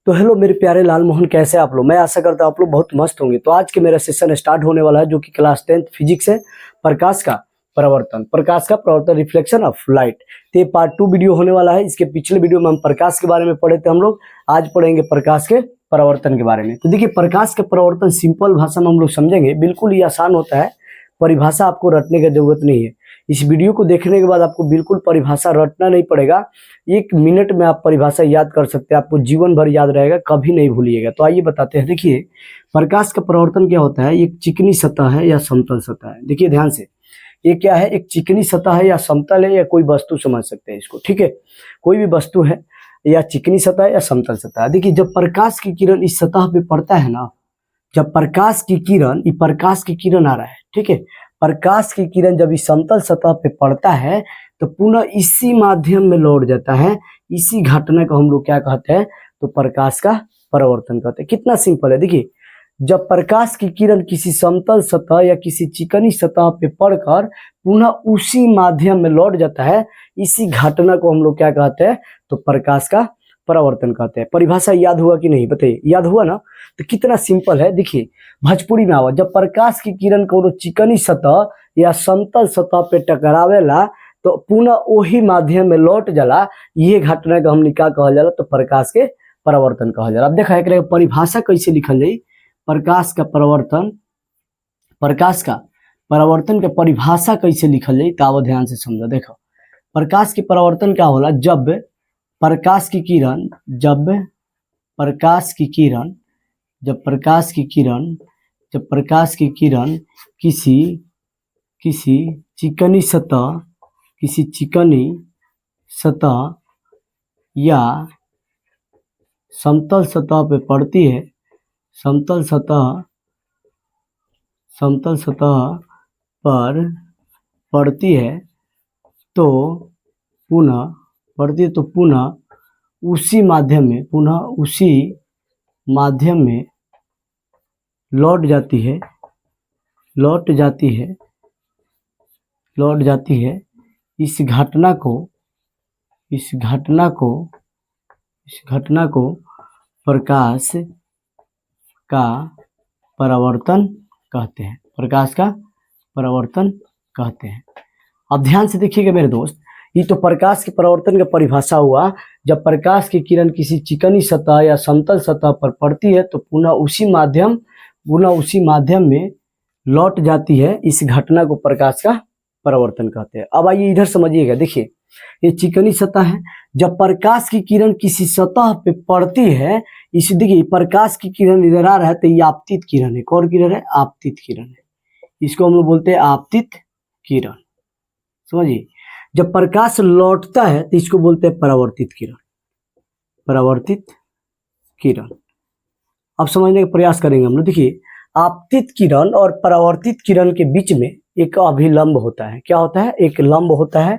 तो हेलो मेरे प्यारे लाल मोहन, कैसे आप लोग। मैं आशा करता हूँ आप लोग बहुत मस्त होंगे। तो आज के मेरा सेशन स्टार्ट होने वाला है जो कि क्लास 10th फिजिक्स है। प्रकाश का प्रवर्तन रिफ्लेक्शन ऑफ लाइट। तो ये पार्ट 2 वीडियो होने वाला है। इसके पिछले वीडियो में हम प्रकाश के बारे में पढ़े थे हम लोग, आज पढ़ेंगे प्रकाश के प्रवर्तन के बारे में। तो देखिए, प्रकाश का प्रवर्तन सिंपल भाषा में हम लोग समझेंगे, बिल्कुल ही आसान होता है। परिभाषा आपको रटने की जरूरत नहीं है। इस वीडियो को देखने के बाद आपको बिल्कुल परिभाषा रटना नहीं पड़ेगा। 1 मिनट में आप परिभाषा याद कर सकते हैं, आपको जीवन भर याद रहेगा, कभी नहीं भूलिएगा। तो आइए बताते हैं। देखिए, प्रकाश का प्रवर्तन क्या होता है। एक चिकनी सतह है या समतल सतह है। देखिए ध्यान से, ये क्या है, एक चिकनी सतह है या समतल है या कोई वस्तु समझ सकते हैं इसको, ठीक है। कोई भी वस्तु है या चिकनी सतह है या समतल सतह है। देखिए, जब प्रकाश की किरण इस सतह पे पड़ता है ना, जब प्रकाश की किरण आ रहा है, ठीक है, प्रकाश की किरण जब इस समतल सतह पे पड़ता है तो पुनः इसी माध्यम में लौट जाता है। इसी घटना को हम लोग क्या कहते हैं, तो प्रकाश का परावर्तन कहते हैं। कितना सिंपल है। देखिए, जब प्रकाश की किरण किसी समतल सतह या किसी चिकनी सतह पे पड़कर पुनः उसी माध्यम में लौट जाता है, इसी घटना को हम लोग क्या कहते हैं, तो प्रकाश का परावर्तन कहते हैं। परिभाषा याद हुआ कि नहीं, बताइए। याद हुआ ना, तो कितना सिंपल है। देखिए, भोजपुरी में आवा, जब प्रकाश की किरण को चिकनी सतह या समतल सतह पे टकरावेला तो पुनः वही माध्यम में लौट जाला, ये घटना का हमने क्या कहल जाला, तो प्रकाश के परावर्तन कहल जाला। अब देखा एक परिभाषा कैसे लिखल जाई। प्रकाश का परावर्तन के परिभाषा कैसे लिखल जाई, तो ध्यान से समझो। देखो, प्रकाश की परावर्तन क्या होला, जब प्रकाश की किरण किसी चिकनी सतह या समतल सतह पे पड़ती है, समतल सतह पर पड़ती है तो पुनः उसी माध्यम में लौट जाती है। इस घटना को प्रकाश का परावर्तन कहते हैं। प्रकाश का परावर्तन कहते हैं। अब ध्यान से देखिएगा मेरे दोस्त, ये तो प्रकाश के परावर्तन का परिभाषा हुआ। जब प्रकाश की किरण किसी चिकनी सतह या समतल सतह पर पड़ती है तो पुनः उसी माध्यम में लौट जाती है, इस घटना को प्रकाश का परावर्तन कहते हैं। अब आइए इधर समझिएगा। देखिए, ये चिकनी सतह है। जब प्रकाश की किरण किसी सतह पे पड़ती है, इस देखिए प्रकाश की किरण इधर आ रहा है तो ये आपतित किरण है। कौन किरण है, आपतित किरण है। इसको हम लोग बोलते हैं आपतित किरण, समझिए। जब प्रकाश लौटता है तो इसको बोलते हैं परावर्तित किरण। अब समझने का प्रयास करेंगे हम लोग। देखिए, आपतित किरण और परावर्तित किरण के बीच में एक अभिलंब होता है। क्या होता है, एक लंब होता है।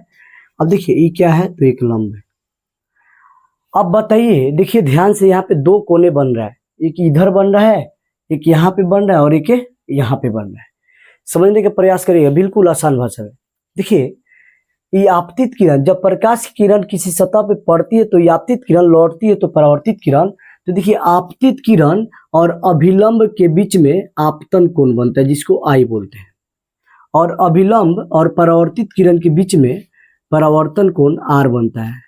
अब देखिए, ये क्या है, तो एक लंब है। अब बताइए, देखिए ध्यान से, यहाँ पे 2 कोने बन रहा है। एक इधर बन रहा है, एक यहाँ पे बन रहा है और एक यहाँ पे बन रहा है। समझने का प्रयास करिएगा, बिल्कुल आसान भाषा में। देखिए, ये आपतित किरण, जब प्रकाश की किरण किसी सतह पे पड़ती है तो ये आपतित किरण, लौटती है तो परावर्तित किरण। तो देखिए, आपतित किरण और अभिलंब के बीच में आपतन कोण बनता है, जिसको आई बोलते हैं। और अभिलंब और परावर्तित किरण के बीच में परावर्तन कोण आर बनता है।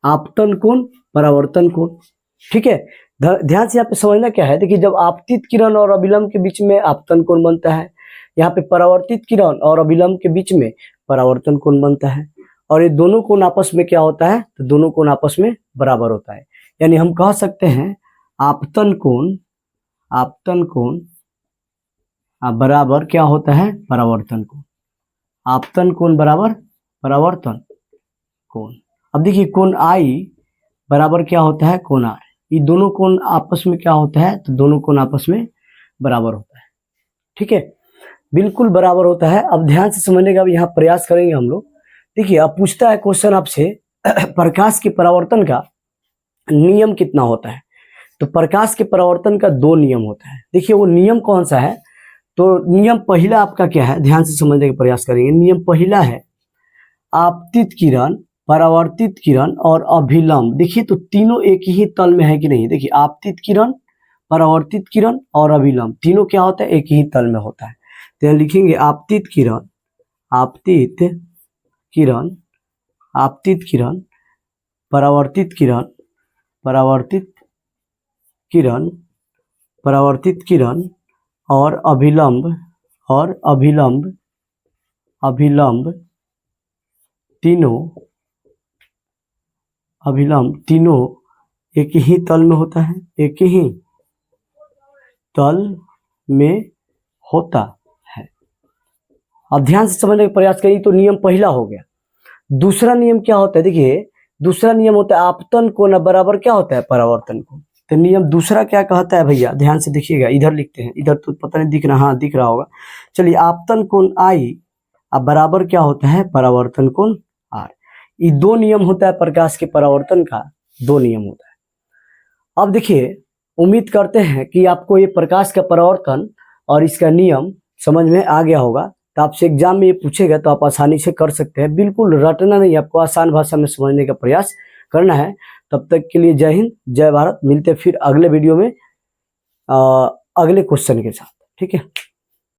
आपतन कोण, परावर्तन कोण, ठीक है। ध्यान से यहाँ पे समझना क्या है। देखिए, जब आपतित किरण और अभिलंब के बीच में आपतन कोण बनता है, यहाँ पे परावर्तित किरण और अभिलंब के बीच में परावर्तन कोण बनता है। और ये दोनों कोण आपस में क्या होता है, तो दोनों कोण आपस में बराबर होता है। यानी हम कह सकते हैं आपतन कोण बराबर क्या होता है, परावर्तन कोण। आपतन कोण बराबर परावर्तन कोण। अब देखिए, कोण आई बराबर क्या होता है, कोण आर। ये दोनों कोण आपस में क्या होता है, तो दोनों कोण आपस में बराबर होता है, ठीक है, बिल्कुल बराबर होता है। अब ध्यान से समझने का यहाँ प्रयास करेंगे हम लोग। देखिए, अब पूछता है क्वेश्चन आपसे, प्रकाश के परावर्तन का नियम कितना होता है। तो प्रकाश के परावर्तन का 2 नियम होता है। देखिए, वो नियम कौन सा है, तो नियम पहला आपका क्या है, ध्यान से समझने का प्रयास करेंगे। नियम पहला है, आपतित किरण परावर्तित किरण और अभिलंब। देखिए तो तीनों एक ही तल में है कि नहीं। देखिए आपतित किरण, परावर्तित किरण और अभिलंब तीनों क्या होता है, एक ही तल में होता है। तो यहाँ लिखेंगे आपतित किरण, आपतित किरण, आपतित किरण, परावर्तित किरण, परावर्तित किरण, परावर्तित किरण और अभिलंब, और अभिलंब, अभिलंब तीनों, अभिलंब तीनों एक ही तल में होता है, एक ही तल में होता है। अब ध्यान से समझने का प्रयास करिए। तो नियम पहला हो गया। दूसरा नियम क्या होता है, देखिए दूसरा नियम होता है आपतन कोण बराबर क्या होता है, परावर्तन कोण। तो नियम दूसरा क्या कहता है भैया, ध्यान से देखिएगा, इधर लिखते हैं, इधर तो पता नहीं दिख रहा, हाँ दिख रहा होगा। चलिए आपतन कोण आई अब बराबर क्या होता है, परावर्तन कोण आर। ये दो नियम होता है प्रकाश के परावर्तन का, दो नियम होता है। अब देखिए उम्मीद करते हैं कि आपको ये प्रकाश का परावर्तन और इसका नियम समझ में आ गया होगा। तो आपसे एग्जाम में ये पूछेगा तो आप आसानी से कर सकते हैं। बिल्कुल रटना नहीं, आपको आसान भाषा में समझने का प्रयास करना है। तब तक के लिए जय हिंद, जय भारत। मिलते फिर अगले वीडियो में अगले क्वेश्चन के साथ, ठीक है।